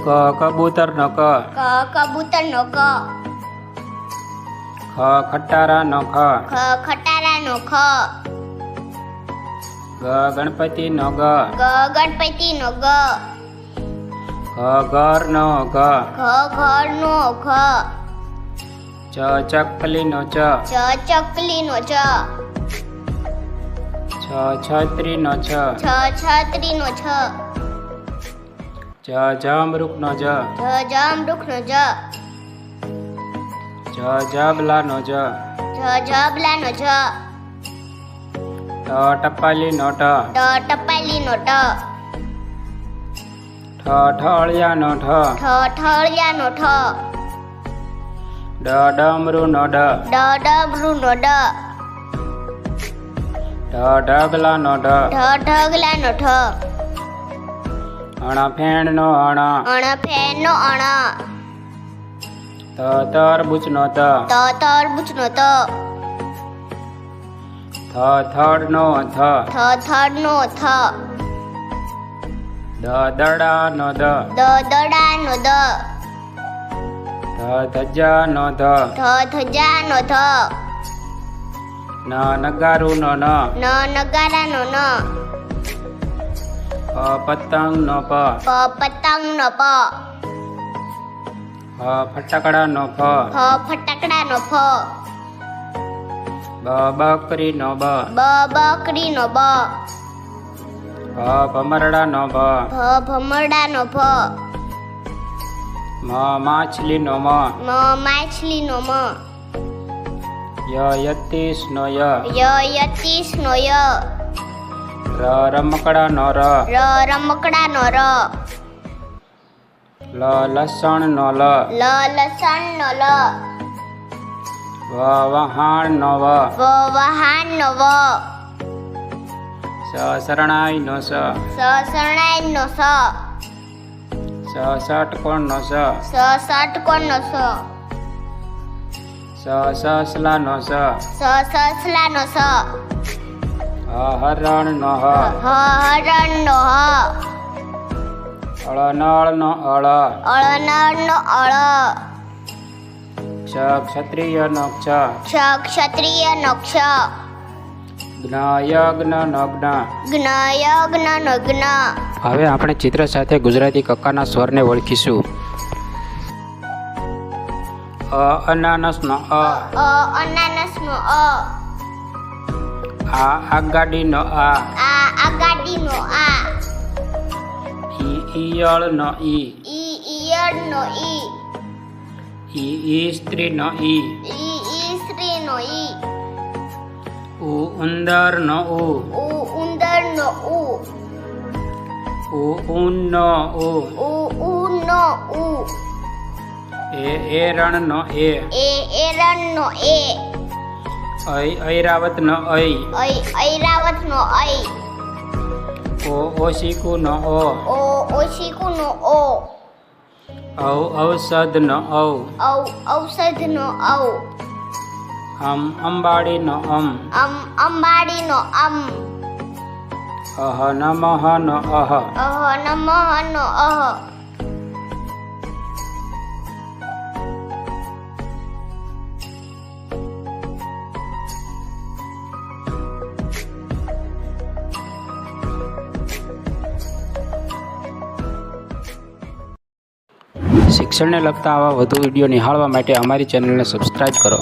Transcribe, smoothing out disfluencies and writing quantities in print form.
કબૂતર નો ક. કબૂતર નો ક. ખટારા નો ખ. ખટારા નો ખ. ગણપતિ નો ગ. ગણપતિ નો ગ. ઘર નો ઘ. ઘર નો ઘ. ચકલી નો ચ. ચકલી નો ચ. છત્રી નો છ. છત્રી નો છ. જમરૂખ નો જ. જમરૂખ નો જ. જબલા નો જ. જબલા નો જ. ટપાલી નો ટ. ટપાલી નો ટ. ઠળિયા નો ઠ. ઠળિયા નો ઠ. ડમરુ નો ડ. ડમરુ નો ડ. ઢગલા નો ઢ. ઢગલા નો ઠ. ફેણ નો અણ. ફેણ નો અણ. તરબૂચ નો ત. તરબૂચ નો ત. થડ નો થ. થડ નો થ. દડા નો દ. દડા નો દ. ધજા નો ધ. ધજા નો ધ. નગારુ નો ન. નગારા નો ન. પતંગ નો પ. પતંગ નો પ. ફટાકડા નો ફ. ફટાકડા નો ફ. બકરી નો બ. બકરી નો બ. ભમરડા નો ભ. ભમરડા નો ભ. માછલી નો મ. માછલી નો મ. યતીશ નો ય. યતીશ નો ય. રમકડા નો ર. રમકડા નો ર. લસણ નો લ. લસણ નો લ. વહાણ નો વ. વહાણ નો વ. શરણાઈ નો સ. શરણાઈ નો સ. ષટકોણ નો સ. ષટકોણ નો સ. સસલા નો સ. સસલા નો સ. હરણ નો હ. હરણ નો હ. અળનળ નો અળ. અળનળ નો અળ. ક્ષત્રિય નો ક્ષ. ક્ષત્રિય નો ક્ષ. જ્ઞ નો જ્ઞ. જ્ઞ નો જ્ઞ. હવે આપણે ચિત્ર સાથે ગુજરાતી કક્કાના સ્વરને ઓળખીશું. અનાનસ નો અ. અનાનસ નો અ. આગાડી નો આ. આગાડી નો આ. ઈયળ નો ઈ. ઈયળ નો ઈ. સ્ત્રી નો ઈ. સ્ત્રી નો ઈ. ઉંદર નો ઉ. ઉંદર નો ઉ. ઊન નો ઉ. ઊન નો ઉ. એરણ નો એ. એરણ નો એ. ઐરાવત નો ઐ. ઐરાવત નો ઐ. ઓશિકુ નો ઓ. ઓશિકુ નો ઓ. ઔષધ નો ઔ. ઔષધ નો ઔ. અંબાડી નો અમ. અંબાડી નો અમ. નમઃ નો અહ. નમઃ નો અહ. શિક્ષણને લગતા આવા વધુ વિડીયો નિહાળવા માટે અમારી ચેનલને સબસ્ક્રાઈબ કરો.